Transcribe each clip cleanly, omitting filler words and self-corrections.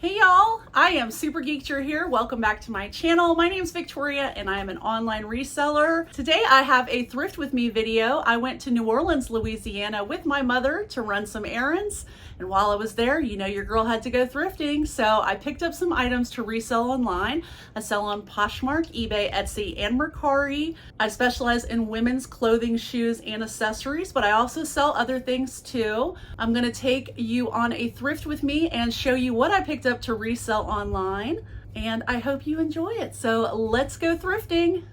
Hey y'all, I am Super Geeked here. Welcome back to my channel. My name is Victoria and I am an online reseller. Today I have a thrift with me video. I went to New Orleans, Louisiana with my mother to run some errands. And while I was there, you know your girl had to go thrifting. So I picked up some items to resell online. I sell on Poshmark, eBay, Etsy, and Mercari. I specialize in women's clothing, shoes, and accessories, but I also sell other things too. I'm gonna take you on a thrift with me and show you what I picked up to resell online. And I hope you enjoy it. So let's go thrifting.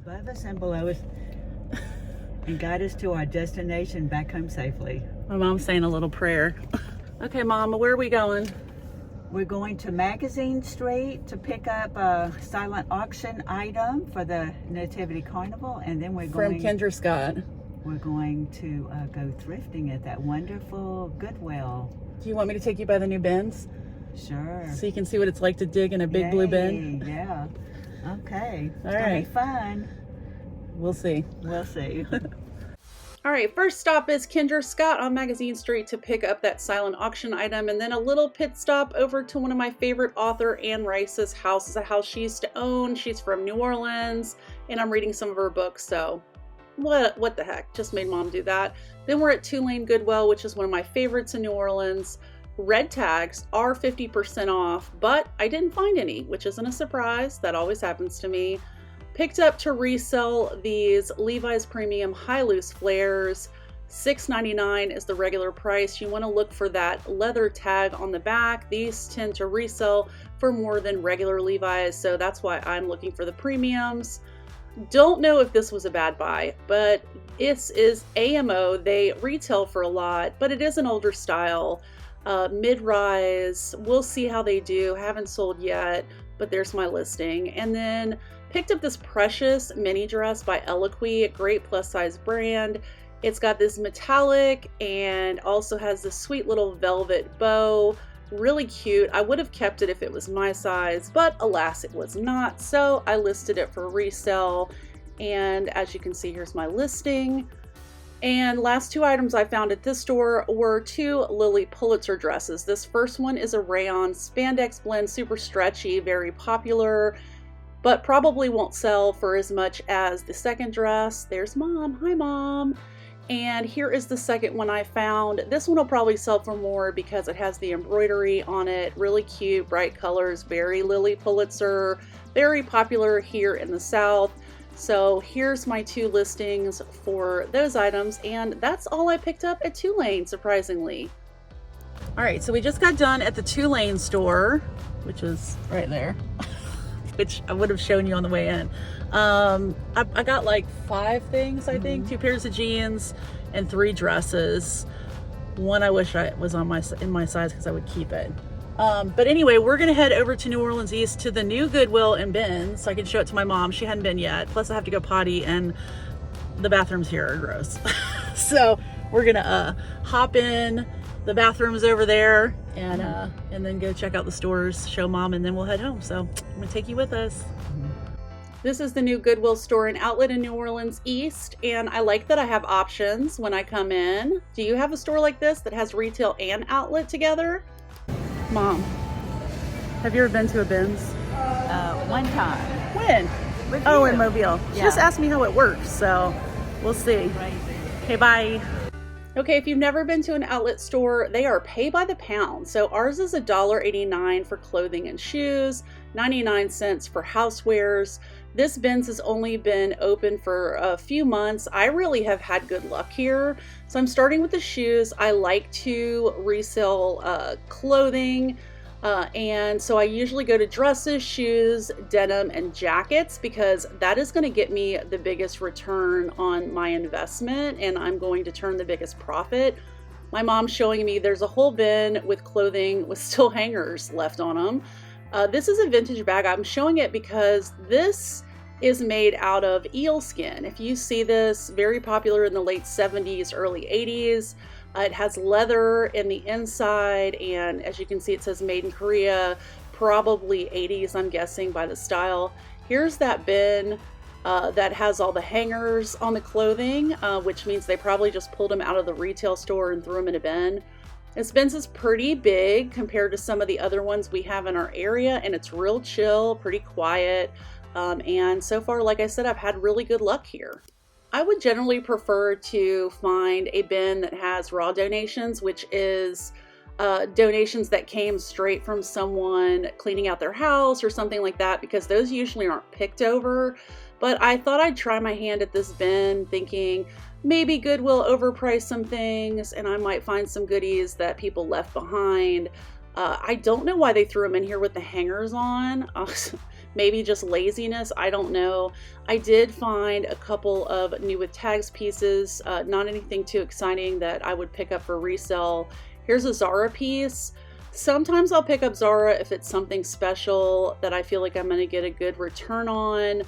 Above us and below us, and guide us to our destination back home safely. My mom's saying a little prayer. Okay, Mama, where are we going? We're going to Magazine Street to pick up a silent auction item for the Nativity Carnival, and then we're From going Kendra Scott. We're going to go thrifting at that wonderful Goodwill. Do you want me to take you by the new bins? Sure. So you can see what it's like to dig in a big blue bin? Yeah. Okay. All It's right. gonna be fun. We'll see. We'll see. All right, first stop is Kendra Scott on Magazine Street to pick up that silent auction item, and then a little pit stop over to one of my favorite author, Anne Rice's house. It's a house she used to own. She's from New Orleans, and I'm reading some of her books, so what the heck? Just made Mom do that. Then we're at Tulane Goodwill, which is one of my favorites in New Orleans. Red tags are 50% off, but I didn't find any, which isn't a surprise. That always happens to me. Picked up to resell these Levi's Premium High Loose flares. $6.99 is the regular price. You want to look for that leather tag on the back. These tend to resell for more than regular Levi's, so that's why I'm looking for the premiums. Don't know if this was a bad buy, but this is AMO. They retail for a lot, but it is an older style. Mid-rise. We'll see how they do. Haven't sold yet, but there's my listing. And then picked up this Precious mini dress by Eloquii, great plus size brand. It's got this metallic and also has this sweet little velvet bow. Really cute. I would have kept it if it was my size, but alas, it was not. So I listed it for resale. And as you can see, here's my listing. And last two items I found at this store were two Lilly Pulitzer dresses. This first one is a rayon spandex blend, super stretchy, very popular, but probably won't sell for as much as the second dress. There's Mom. Hi, Mom. And here is the second one I found. This one will probably sell for more because it has the embroidery on it. Really cute, bright colors, very Lilly Pulitzer, very popular here in the South. So here's my two listings for those items, and that's all I picked up at Tulane, surprisingly. All right, so we just got done at the Tulane store, which is right there, which I would have shown you on the way in. I got like 5 things, I think, 2 pairs of jeans and 3 dresses. One I wish I was in my size because I would keep it. But anyway, we're gonna head over to New Orleans East to the new Goodwill in Ben's so I can show it to my mom. She hadn't been yet. Plus I have to go potty and the bathrooms here are gross. So we're gonna hop in. The bathroom's over there and then go check out the stores, show Mom, and then we'll head home. So I'm gonna take you with us. This is the new Goodwill store and outlet in New Orleans East, and I like that I have options when I come in. Do you have a store like this that has retail and outlet together? Mom, have you ever been to a Ben's? One time. When? With Oh, you. in Mobile. She Yeah. just asked me how it works, so we'll see. Crazy. Okay, bye. Okay, if you've never been to an outlet store, they are pay by the pound. So ours is $1.89 for clothing and shoes, 99 cents for housewares. This Ben's has only been open for a few months. I really have had good luck here. So I'm starting with the shoes. I like to resell clothing. And so I usually go to dresses, shoes, denim, and jackets because that is going to get me the biggest return on my investment and I'm going to turn the biggest profit. My mom's showing me there's a whole bin with clothing with still hangers left on them. This is a vintage bag. I'm showing it because this is made out of eel skin. If you see this, very popular in the late 70s, early 80s. It has leather in the inside, and as you can see, it says made in Korea, probably 80s, I'm guessing, by the style. Here's that bin that has all the hangers on the clothing, which means they probably just pulled them out of the retail store and threw them in a bin. This Ben's is pretty big compared to some of the other ones we have in our area, and it's real chill, pretty quiet. And so far, like I said, I've had really good luck here. I would generally prefer to find a bin that has raw donations, which is donations that came straight from someone cleaning out their house or something like that, because those usually aren't picked over. But I thought I'd try my hand at this bin, thinking maybe Goodwill overpriced some things and I might find some goodies that people left behind. I don't know why they threw them in here with the hangers on. Maybe just laziness, I don't know. I did find a couple of new with tags pieces, not anything too exciting that I would pick up for resale. Here's a Zara piece. Sometimes I'll pick up Zara if it's something special that I feel like I'm gonna get a good return on.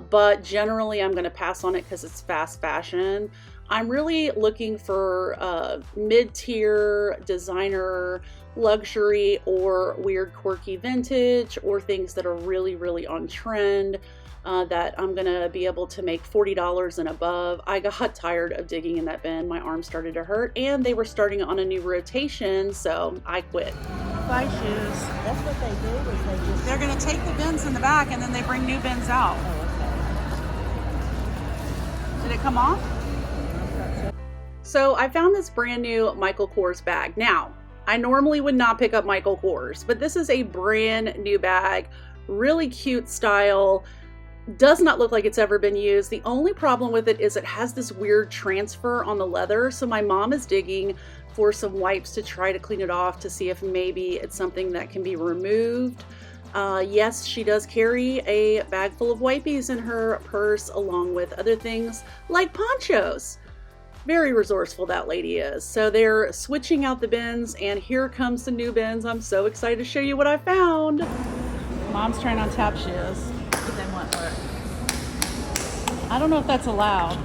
But generally I'm going to pass on it because it's fast fashion. I'm really looking for mid-tier designer, luxury, or weird quirky vintage, or things that are really, really on trend that I'm going to be able to make $40 and above. I got tired of digging in that bin. My arm started to hurt, and they were starting on a new rotation, so I quit. Buy shoes. That's what they do, is they just... They're going to take the bins in the back, and then they bring new bins out. Did it come off? So I found this brand new Michael Kors bag. Now, I normally would not pick up Michael Kors, but this is a brand new bag, really cute style, does not look like it's ever been used. The only problem with it is it has this weird transfer on the leather, so my mom is digging for some wipes to try to clean it off to see if maybe it's something that can be removed. Yes, she does carry a bag full of wipies in her purse, along with other things like ponchos. Very resourceful that lady is. So they're switching out the bins, and here comes the new bins. I'm so excited to show you what I found. Mom's trying on tap shoes. They want work. I don't know if that's allowed.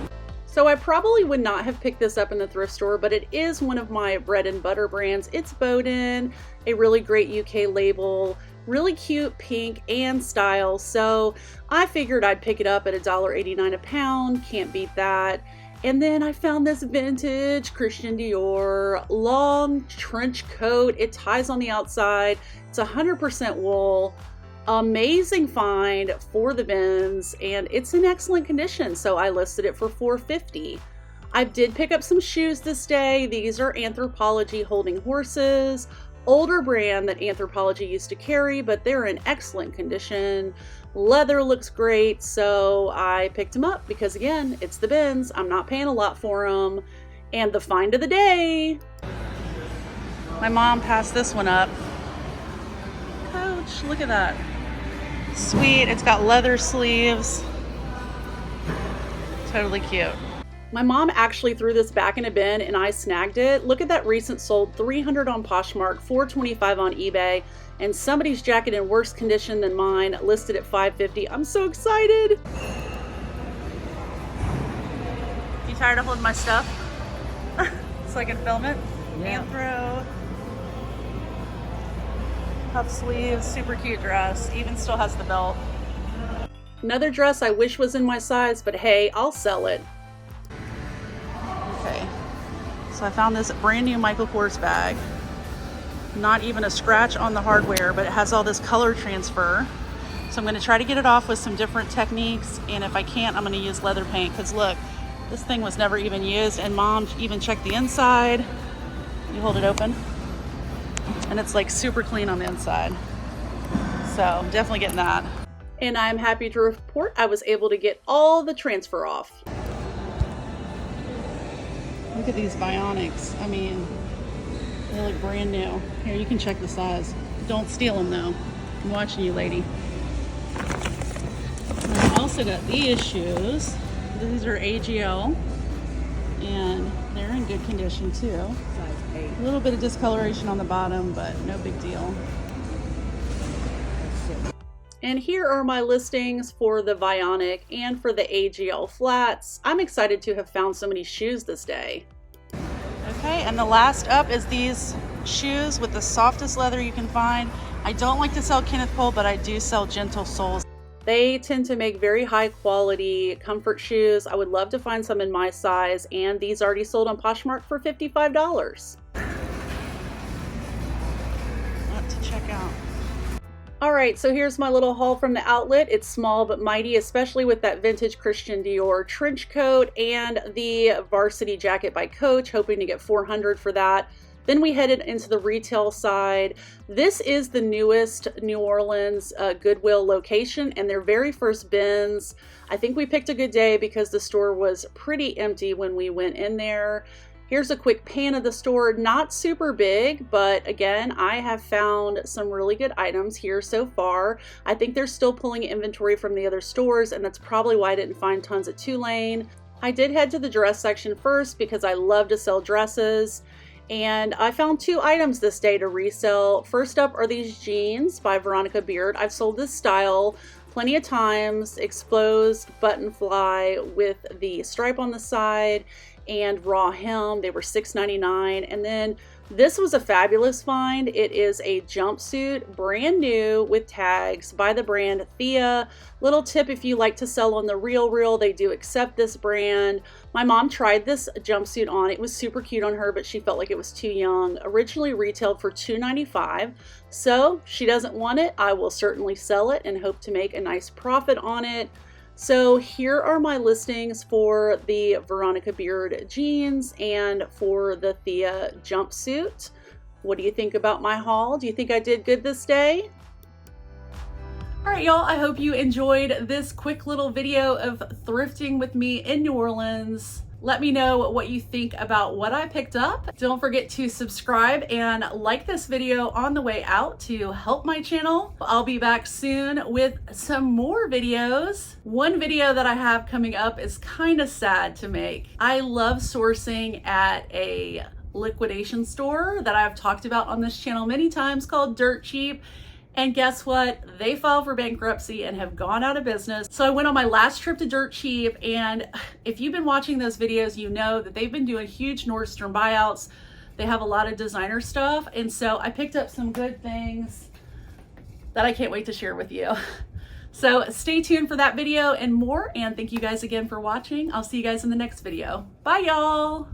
So I probably would not have picked this up in the thrift store, but it is one of my bread and butter brands. It's Bowden, a really great UK label. Really cute pink and style, so I figured I'd pick it up at $1.89 a pound. Can't beat that. And then I found this vintage Christian Dior long trench coat. It ties on the outside. It's 100% wool. Amazing find for the bins, and it's in excellent condition, so I listed it for $4.50. I did pick up some shoes this day. These are Anthropologie Holding Horses. Older brand that Anthropologie used to carry, but they're in excellent condition. Leather looks great, so I picked them up because, again, it's the bins. I'm not paying a lot for them. And the find of the day. My mom passed this one up. Coach, look at that. Sweet, it's got leather sleeves. Totally cute. My mom actually threw this back in a bin and I snagged it. Look at that recent sold, $300 on Poshmark, $425 on eBay, and somebody's jacket in worse condition than mine, listed at $550. I'm so excited. You tired of holding my stuff? So I can film it? Yeah. Anthro. Puff sleeves, super cute dress, even still has the belt. Another dress I wish was in my size, but hey, I'll sell it. Okay, so I found this brand new Michael Kors bag. Not even a scratch on the hardware, but it has all this color transfer. So I'm going to try to get it off with some different techniques, and if I can't, I'm going to use leather paint, because look, this thing was never even used, and Mom even checked the inside. You hold it open, and it's like super clean on the inside. So I'm definitely getting that. And I'm happy to report I was able to get all the transfer off. Look at these Bionics. I mean, they look brand new. Here, you can check the size. Don't steal them though. I'm watching you, lady. And I also got these shoes. These are AGL, and they're in good condition too. Size 8. A little bit of discoloration on the bottom, but no big deal. And here are my listings for the Vionic and for the AGL flats. I'm excited to have found so many shoes this day. Okay, and the last up is these shoes with the softest leather you can find. I don't like to sell Kenneth Cole, but I do sell Gentle Soles. They tend to make very high quality comfort shoes. I would love to find some in my size, and these already sold on Poshmark for $55. All right, so here's my little haul from the outlet. It's small but mighty, especially with that vintage Christian Dior trench coat and the varsity jacket by Coach, hoping to get $400 for that. Then we headed into the retail side. This is the newest New Orleans Goodwill location and their very first bins. I think we picked a good day because the store was pretty empty when we went in there. Here's a quick pan of the store, not super big, but again, I have found some really good items here so far. I think they're still pulling inventory from the other stores, and that's probably why I didn't find tons at Tulane. I did head to the dress section first because I love to sell dresses, and I found 2 items this day to resell. First up are these jeans by Veronica Beard. I've sold this style plenty of times, exposed button fly with the stripe on the side and raw hem. They were $6.99. And then this was a fabulous find. It is a jumpsuit, brand new with tags by the brand Thea. Little tip, if you like to sell on the real, they do accept this brand. My mom tried this jumpsuit on. It was super cute on her, but she felt like it was too young. Originally retailed for $2.95. So she doesn't want it. I will certainly sell it and hope to make a nice profit on it. So here are my listings for the Veronica Beard jeans and for the Thea jumpsuit. What do you think about my haul? Do you think I did good this day? All right, y'all, I hope you enjoyed this quick little video of thrifting with me in New Orleans. Let me know what you think about what I picked up. Don't forget to subscribe and like this video on the way out to help my channel. I'll be back soon with some more videos. One video that I have coming up is kind of sad to make. I love sourcing at a liquidation store that I've talked about on this channel many times called Dirt Cheap. And guess what? They filed for bankruptcy and have gone out of business. So I went on my last trip to Dirt Cheap, and if you've been watching those videos, you know that they've been doing huge Nordstrom buyouts. They have a lot of designer stuff, and so I picked up some good things that I can't wait to share with you. So stay tuned for that video and more, and thank you guys again for watching. I'll see you guys in the next video. Bye, y'all.